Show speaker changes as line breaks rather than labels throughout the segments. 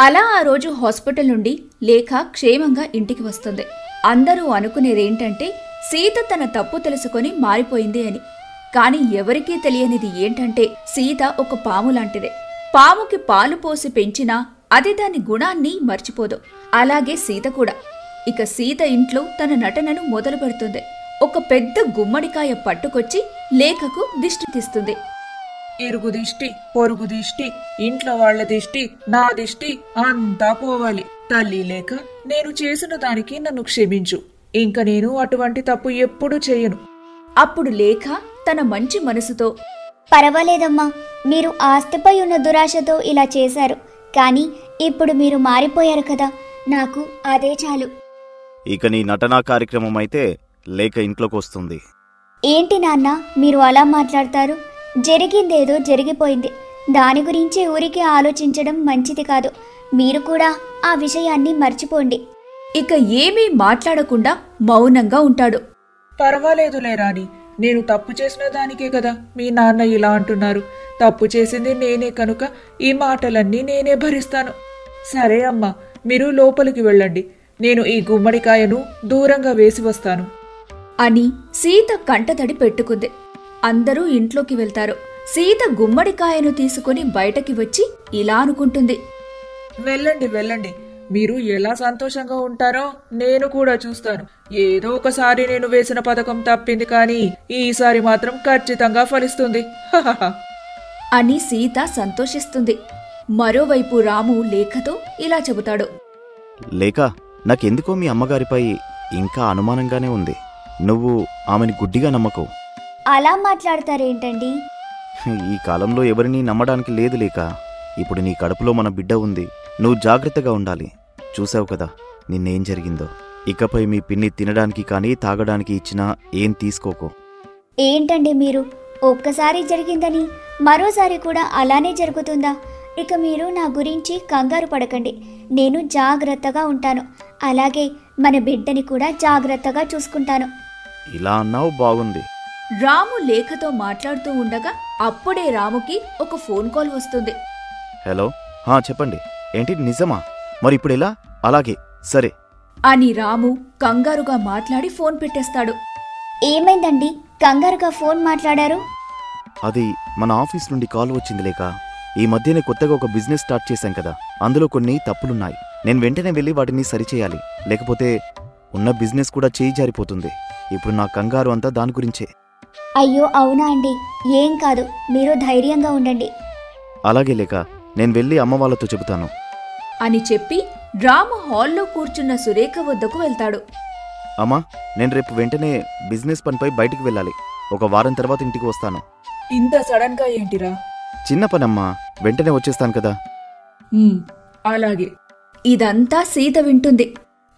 అలా ఆ రోజు హాస్పిటల్ నుండి లేఖ క్షేమంగా ఇంటికి వస్తుంది. అందరూ అనుకునేదేంటంటే సీత తన తప్పు తెలుసుకొని మారిపోయింది అని. కాని ఎవరికీ తెలియనిది ఏంటంటే సీత ఒక పాము లాంటిదే. పాముకి పాలు పోసి పెంచినా అది దాని గుణాన్ని మర్చిపోదు. అలాగే సీత కూడా. ఇక సీత ఇంట్లో తన నటనను మొదలు పెడుతుంది. ఒక పెద్ద గుమ్మడికాయ పట్టుకొచ్చి లేఖకు దిష్టి తీస్తుంది.
ఇరుగు దిష్టి, పొరుగు దిష్టి, ఇంట్లో వాళ్ల దిష్టి, నా దిష్టి అంతా పోవాలి. తల్లి లేక నేను చేసిన దానికి నన్ను క్షమించు. ఇంక నేను అటువంటి తప్పు ఎప్పుడూ చేయను.
అప్పుడు లేఖ తన మంచి మనసుతో,
పర్వాలేదమ్మా, మీరు ఆస్తిపై ఉన్న దురాశతో ఇలా చేశారు. కానీ ఇప్పుడు మీరు మారిపోయారు కదా, నాకు అదే చాలు.
ఇక నీ నటనా కార్యక్రమం అయితే లేఖ ఇంట్లోకి వస్తుంది.
ఏంటి నాన్న మీరు అలా మాట్లాడతారు? జరిగిందేదో జరిగిపోయింది. దాని గురించి ఊరికి ఆలోచించడం మంచిది కాదు. మీరు కూడా ఆ విషయాన్ని మర్చిపోండి.
ఇక ఏమీ మాట్లాడకుండా మౌనంగా ఉంటాడు.
పర్వాలేదులే రాణి, నేను తప్పు చేసిన దానికే కదా మీ నాన్న ఇలా అంటున్నారు. తప్పు చేసింది నేనే కనుక ఈ మాటలన్నీ నేనే భరిస్తాను. సరే అమ్మా, మీరు లోపలికి వెళ్ళండి. నేను ఈ గుమ్మడికాయను దూరంగా వేసి వస్తాను
అని సీత కంటతడి పెట్టుకుంది. అందరూ ఇంట్లోకి వెళ్తారు. సీత గుమ్మడికాయను తీసుకుని బయటకి వచ్చి ఇలా అనుకుంటుంది,
వెళ్ళండి వెళ్ళండి, మీరు ఎలా సంతోషంగా ఉంటారో నేను కూడా చూస్తాను. ఏదో ఒకసారి నేను వేసిన పథకం తప్పింది, కానీ ఈసారి మాత్రం ఖచ్చితంగా ఫలిస్తుంది
అని సీత సంతోషిస్తుంది. మరోవైపు రాము లేఖతో ఇలా చెబుతాడు,
లేఖ, నాకెందుకో మీ అమ్మగారిపై ఇంకా అనుమానంగానే ఉంది. నువ్వు ఆమెని గుడ్డిగా నమ్మకు.
అలా మాట్లాడతారేంటండి?
ఈ కాలంలో ఎవరినీ నమ్మడానికి లేదు లేక. ఇప్పుడు నీ కడుపులో మన బిడ్డ ఉంది. నువ్వు జాగ్రత్తగా ఉండాలి. చూసావు కదా నిన్నేం జరిగిందో. ఇకపై మీ పిన్ని తినడానికి కానీ తాగడానికి ఇచ్చినా ఏం తీసుకోకు.
ఏంటండి మీరు? ఒక్కసారి జరిగిందని మరోసారి కూడా అలానే జరుగుతుందా? ఇక మీరు నా గురించి కంగారు పడకండి. నేను జాగ్రత్తగా ఉంటాను. అలాగే మన బిడ్డని కూడా జాగ్రత్తగా చూసుకుంటాను.
ఇలా అన్నావు, బాగుంది.
రాము లేఖతో మాట్లాడుతూ ఉండగా అప్పుడే రాముకి ఒక ఫోన్ కాల్ వస్తుంది.
హలో, చెప్పండి. ఏంటి, నిజమా? మరి ఇప్పుడు ఎలా? అలాగే, సరే
అని రాము కంగారుగా మాట్లాడి ఫోన్ పెట్టేస్తాడు.
ఏమైందండి కంగారుగా ఫోన్ మాట్లాడారు?
అది మన ఆఫీస్ నుండి కాల్ వచ్చింది లేక. ఈ మధ్యనే కొత్తగా ఒక బిజినెస్ స్టార్ట్ చేశాం కదా, అందులో కొన్ని తప్పులున్నాయి. నేను వెంటనే వెళ్ళి వాటిని సరిచేయాలి. లేకపోతే ఉన్న బిజినెస్ కూడా చేయి జారిపోతుంది. ఇప్పుడు నా కంగారు అంతా దాని గురించే.
అయ్యో అవునా అండి, ఏం కాదు, మీరు ధైర్యంగా ఉండండి.
అలాగే లేక, నేను వెళ్ళి అమ్మ వాళ్ళతో చెబుతాను
అని చెప్పి రాము హాల్లో కూర్చున్న సురేఖ వద్దకు వెళ్తాడు.
అమ్మా, నేను రేపు వెంటనే బిజినెస్ పనిపై బయటికి వెళ్ళాలి. ఒక వారం తర్వాత ఇంటికి వస్తాను.
ఇంత సడన్ గా ఏంటిరా?
చిన్న పనమ్మా, వెంటనే వచ్చేస్తాను కదా.
అలాగే.
ఇదంతా సీత వింటుంది.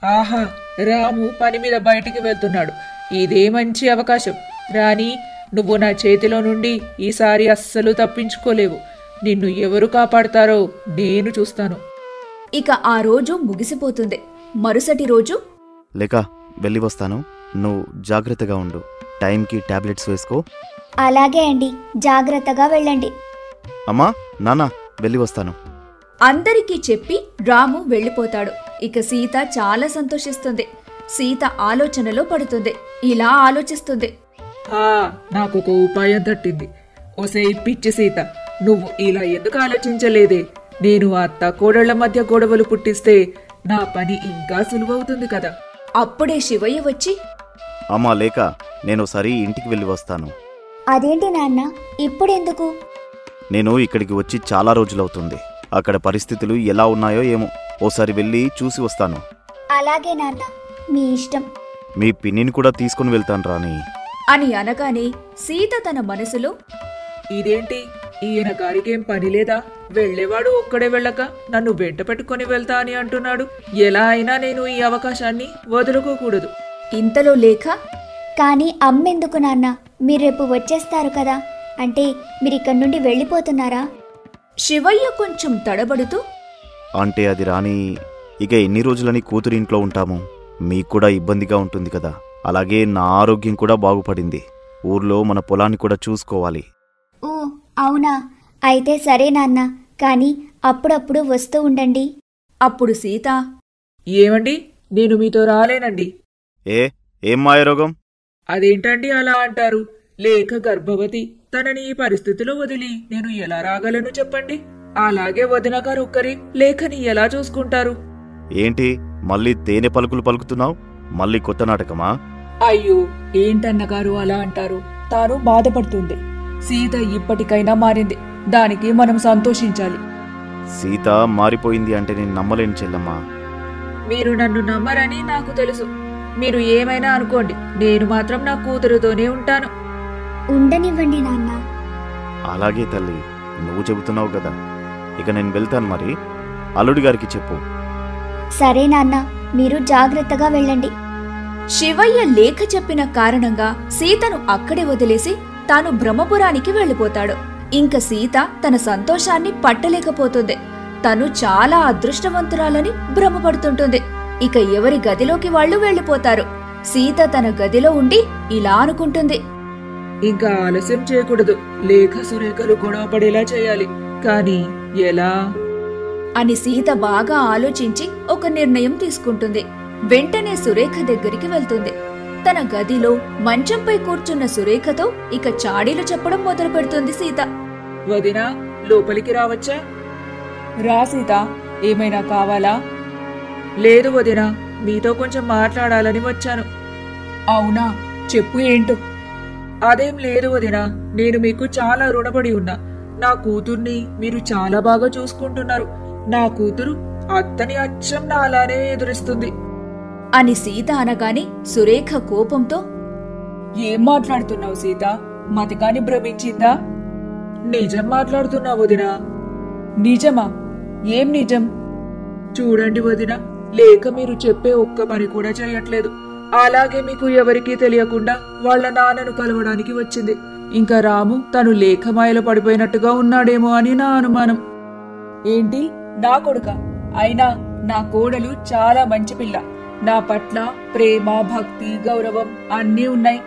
ఆహా, రాము పని మీద బయటికి వెళ్తున్నాడు. ఇదే మంచి అవకాశం. రాణి, నువ్వు నా చేతిలో నుండి ఈసారి అస్సలు తప్పించుకోలేవు. నిన్ను ఎవరు కాపాడతారో నేను చూస్తాను.
ఇక ఆ రోజు ముగిసిపోతుంది. మరుసటి రోజు,
లేక వెళ్ళి వస్తాను. నువ్వు జాగ్రత్తగా ఉండు. టైంకి టాబ్లెట్స్ వేసుకో.
అలాగే అండి, జాగ్రత్తగా వెళ్ళండి.
అమ్మా, నాన్న, వెళ్ళి వస్తాను.
అందరికీ చెప్పి రాము వెళ్ళిపోతాడు. ఇక సీత చాలా సంతోషిస్తుంది. సీత ఆలోచనలో పడుతుంది. ఇలా ఆలోచిస్తుంది,
నాకొక ఉపాయం తట్టింది. ఓసే పిచ్చి సీత, నువ్వు ఇలా ఎందుకు ఆలోచించలేదే? నేను అత్త కోడళ్ల మధ్య గొడవలు పుట్టిస్తే నా పని ఇంకా సులువవుతుంది కదా.
అప్పుడే శివయ్య వచ్చి,
అమ్మా లేక, నేనోసారి ఇంటికి వెళ్ళి వస్తాను.
అదేంటి నాన్న, ఇప్పుడెందుకు?
నేను ఇక్కడికి వచ్చి చాలా రోజులవుతుంది. అక్కడ పరిస్థితులు ఎలా ఉన్నాయో ఏమో. ఓసారి వెళ్ళి చూసి వస్తాను.
అలాగే నాన్న, మీ ఇష్టం.
మీ పిన్నిని కూడా తీసుకుని వెళ్తాను రాని
అని అనగానే సీత తన మనసులో,
ఇదేంటి, ఈయన గారికేం పని లేదా? వెళ్లేవాడు ఒక్కడే వెళ్ళక నన్ను వెంట పెట్టుకుని వెళ్తా అని అంటున్నాడు. ఎలా అయినా నేను ఈ అవకాశాన్ని వదులుకోకూడదు.
ఇంతలో లేఖ,
కానీ అమ్మెందుకు నాన్న? మీరు రేపు వచ్చేస్తారు కదా, అంటే మీరిక్కడి నుండి వెళ్ళిపోతున్నారా?
శివయ్య కొంచెం తడబడుతూ,
అంటే అది రాని, ఇక ఎన్ని రోజులని కూతురింట్లో ఉంటాము? మీకు కూడా ఇబ్బందిగా ఉంటుంది కదా. అలాగే నా ఆరోగ్యం కూడా బాగుపడింది. ఊర్లో మన పొలాన్ని కూడా చూసుకోవాలి.
ఓ అవునా, అయితే సరే నాన్న, కానీ అప్పుడప్పుడు వస్తూ ఉండండి.
అప్పుడు సీత,
ఏమండి, నేను మీతో రాలేనండి.
ఏం మాయరోగం?
అదేంటండి అలా అంటారు? లేఖ గర్భవతి. తనని ఈ పరిస్థితిలో వదిలి నేను ఎలా రాగలను చెప్పండి? అలాగే వదిన గారు ఒక్కరి లేఖని ఎలా చూసుకుంటారు?
ఏంటి మళ్ళీ తేనె పలుకులు పలుకుతున్నావు? మళ్ళీ కొత్త నాటకమా?
అయ్యో, ఏంటన్నగారు అలా అంటారు? తాను బాధపడుతుంది. సీత ఇప్పటికైనా మారింది. దానికి మనం సంతోషించాలి.
సీత మారిపోయింది అంటే నేను నమ్మలేను చెల్లమ్మా.
మీరు నన్ను నమ్మరని నాకు తెలుసు. మీరు ఏమైనా అనుకోండి, నేను మాత్రం నా కూతురుతోనే ఉంటాను.
ఉండనివ్వండి నాన్న.
అలాగే తల్లి, నువ్వు చెబుతున్నావు కదా. ఇక నేను వెళ్తాను. మరి అల్లుడి గారికి చెప్పు.
సరే నాన్న, మీరు జాగ్రత్తగా వెళ్ళండి.
శివయ్య లేఖ చెప్పిన కారణంగా సీతను అక్కడే వదిలేసి తాను బ్రహ్మపురానికి వెళ్ళిపోతాడు. ఇంక సీత తన సంతోషాన్ని పట్టలేకపోతుంది. తను చాలా అదృష్టవంతురాలని భ్రమపడుతుంటుంది. ఇక ఎవరి గదిలోకి వాళ్ళు వెళ్ళిపోతారు. సీత తన గదిలో ఉండి ఇలా అనుకుంటుంది,
ఇంకా ఆలస్యం చేయకూడదు. లేఖ సురేఖలు గొడవ పడేలా చేయాలి. కానీ ఎలా
అని సీత బాగా ఆలోచించి ఒక నిర్ణయం తీసుకుంటుంది. వెంటనే సురేఖ దగ్గరికి వెళ్తుంది. తన గదిలో మంచంపై కూర్చున్న సురేఖతో ఇక చాడీలు చెప్పడం మొదలు పెడుతుంది సీత.
వదినా, లోపలికి రావచ్చా? రా సీత, ఏమైనా కావాలా? లేదు వదినా, మీతో కొంచెం మాట్లాడాలని వచ్చాను. అవునా, చెప్పు ఏంటో. అదేం లేదు వదినా, నేను మీకు చాలా రుణపడి ఉన్నా. నా కూతుర్ని మీరు చాలా బాగా చూసుకుంటున్నారు. నా కూతురు అత్తని అచ్చం నాలానే ఎదురిస్తుంది
అని సీత అనగానే సురేఖ కోపంతో,
ఏం మాట్లాడుతున్నావు సీత? మతికాని భ్రమించిందా? నిజం మాట్లాడుతున్నా వదినా. నిజమా? ఏం నిజం? చూడండి వదినా, లేక మీరు చెప్పే ఒక్క పని కూడా చేయట్లేదు. అలాగే మీకు ఎవరికీ తెలియకుండా వాళ్ల నాన్నను కలవడానికి వచ్చింది. ఇంకా రాము తను లేఖమాయలో పడిపోయినట్టుగా ఉన్నాడేమో అని నా అనుమానం. ఏంటి, నా కొడుక? అయినా నా కోడలు చాలా మంచి పిల్ల. నా పట్ల ప్రేమ, భక్తి, గౌరవం అన్నీ ఉన్నాయి.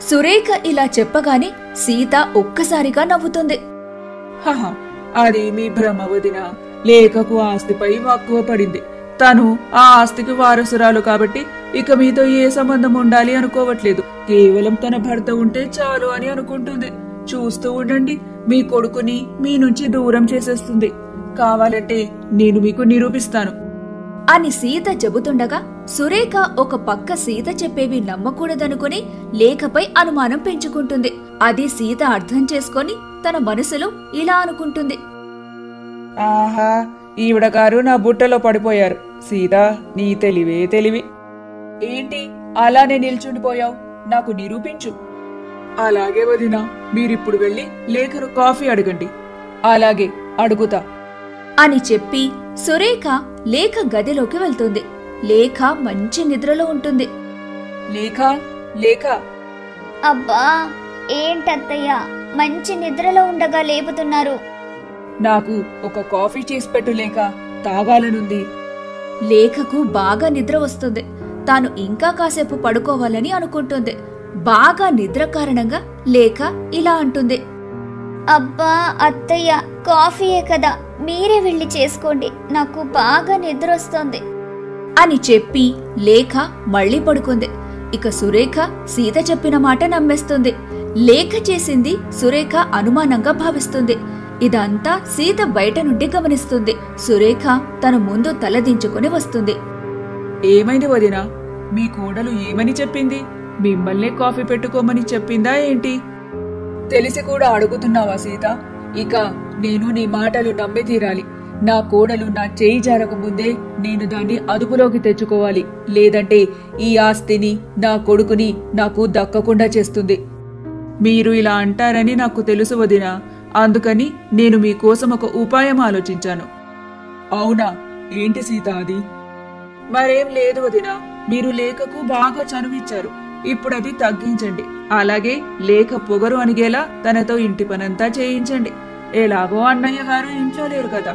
సురేఖ ఇలా చెప్పగానే సీత ఒక్కసారిగా నవ్వుతుంది.
హహ, అది మీ భ్రమ వదినా. లేఖకు ఆస్తిపై మక్కువ పడింది. తను ఆ ఆస్తికి వారసురాలు కాబట్టి ఇక మీతో ఏ సంబంధం ఉండాలి అనుకోవట్లేదు. కేవలం తన భర్త ఉంటే చాలు అని అనుకుంటుంది. చూస్తూ ఉండండి, మీ కొడుకుని మీ నుంచి దూరం చేసేస్తుంది. కావాలంటే నేను మీకు నిరూపిస్తాను
అని సీత చెబుతుండగా సురేఖ ఒక పక్క సీత చెప్పేవి నమ్మకూడదనుకుని లేఖపై అనుమానం పెంచుకుంటుంది. అది సీత అర్థం చేసుకొని తన మనసులో ఇలా అనుకుంటుంది,
ఆహా, ఈవిడ గారు నా బుట్టలో పడిపోయారు. సీతా, నీ తెలివే తెలివి. ఏంటి అలానే నిల్చుండిపోయావు? నాకు నిరూపించు. అలాగే వదినా, మీరిప్పుడు వెళ్ళి లేఖను కాఫీ అడగండి. అలాగే, అడుగుతా
అని చెప్పి సురేఖ లేఖ గదిలోకి వెళ్తుంది. లేఖ మంచి నిద్రలో ఉంటుంది.
లేఖ, లేఖ.
అబ్బా, ఏంటత్తయ్య మంచి నిద్రలో ఉండగా లేపుతున్నారు?
నాకు ఒక కాఫీ చేసి పెట్టు లేఖ, తాగాలనుంది.
లేఖకు బాగా నిద్ర వస్తుంది. తాను ఇంకా కాసేపు పడుకోవాలని అనుకుంటుంది. బాగా నిద్ర కారణంగా లేఖ ఇలా అంటుంది,
అబ్బా అత్తయ్య, కాఫీయే కదా, మీరే వెళ్ళి చేసుకోండి. నాకు బాగా నిద్ర వస్తోంది
అని చెప్పి లేఖ మళ్ళీ పడుకుంది. ఇక సురేఖ సీత చెప్పిన మాట నమ్మేస్తుంది. లేఖ చేసింది సురేఖ అనుమానంగా భావిస్తుంది. ఇదంతా సీత బయట నుండి గమనిస్తుంది. సురేఖ తన ముందు తలదించుకుని వస్తుంది.
ఏమైంది వదినా? మీ కోడలు ఏమని చెప్పింది? మిమ్మల్నే కాఫీ పెట్టుకోమని చెప్పిందా ఏంటి? తెలిసి కూడా అడుగుతున్నావా సీత? ఇక నేను నీ మాటలు నమ్మి తీరాలి. నా కోడలు నా చేయి జారకముందే నేను దాన్ని అదుపులోకి తెచ్చుకోవాలి. లేదంటే ఈ ఆస్తిని, నా కొడుకుని నాకు దక్కకుండా చేస్తుంది. మీరు ఇలా అంటారని నాకు తెలుసు వదినా. అందుకని నేను మీకోసం ఒక ఉపాయం ఆలోచించాను. అవునా? ఏంటి సీత అది? మరేం లేదు వదినా, మీరు లేఖకు బాగా చనువిచ్చారు. ఇప్పుడది తగ్గించండి. అలాగే లేఖ పొగరు అనిగేలా తనతో ఇంటి పనంతా చేయించండి. ఎలాగో అన్నయ్య గారు ఇంట్లో లేరు కదా.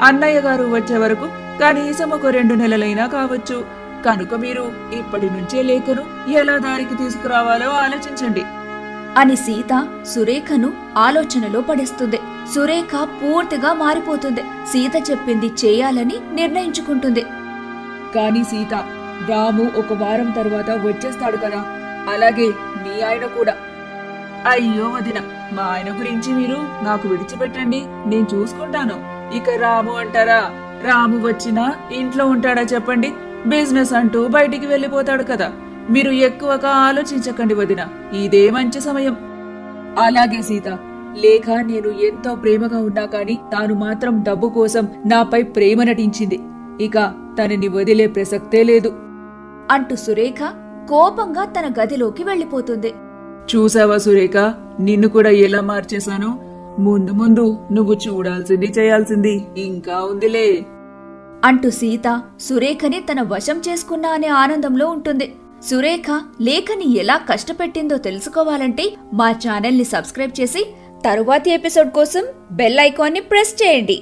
అన్నయ్య గారు వచ్చే వరకు కనీసం ఒక 2 నెలలైనా కావచ్చు. కనుక మీరు ఇప్పటి నుంచే లేఖను ఎలా దారికి తీసుకురావాలో ఆలోచించండి
అని సీత సురేఖను ఆలోచనలో పడేస్తుంది. సురేఖ పూర్తిగా మారిపోతుంది. సీత చెప్పింది చేయాలని నిర్ణయించుకుంటుంది.
కానీ సీత, రాము ఒక వారం తర్వాత వచ్చేస్తాడు కదా, అలాగే మీ ఆయన కూడా. అయ్యో వదిన, మా ఆయన గురించి మీరు నాకు విడిచిపెట్టండి, నేను చూసుకుంటాను. ఇక రాము అంటారా? రాము వచ్చినా ఇంట్లో ఉంటాడా చెప్పండి? బిజినెస్ అంటూ బయటికి వెళ్ళిపోతాడు కదా. మీరు ఎక్కువగా ఆలోచించకండి వదిన, ఇదే మంచి సమయం. అలాగే సీత, లేఖ నేను ఎంతో ప్రేమగా ఉన్నా కాని తాను మాత్రం డబ్బు కోసం నాపై ప్రేమ నటించింది. ఇక తనని వదిలే ప్రసక్తే లేదు
అంటూ సురేఖ కోపంగా తన గదిలోకి వెళ్లిపోతుంది.
చూసావా సురేఖ, నిన్ను కూడా ఎలా మార్చేశాను? ముందు ముందు నువ్వు చూడాల్సింది చేయాల్సింది ఇంకా ఉందిలే
అంటూ సీత సురేఖని తన వశం చేసుకున్నా అనే ఆనందంలో ఉంటుంది. సురేఖ లేఖని ఎలా కష్టపెట్టిందో తెలుసుకోవాలంటే మా ఛానల్ని సబ్స్క్రైబ్ చేసి తరువాతి ఎపిసోడ్ కోసం బెల్ ఐకాన్ని ప్రెస్ చేయండి.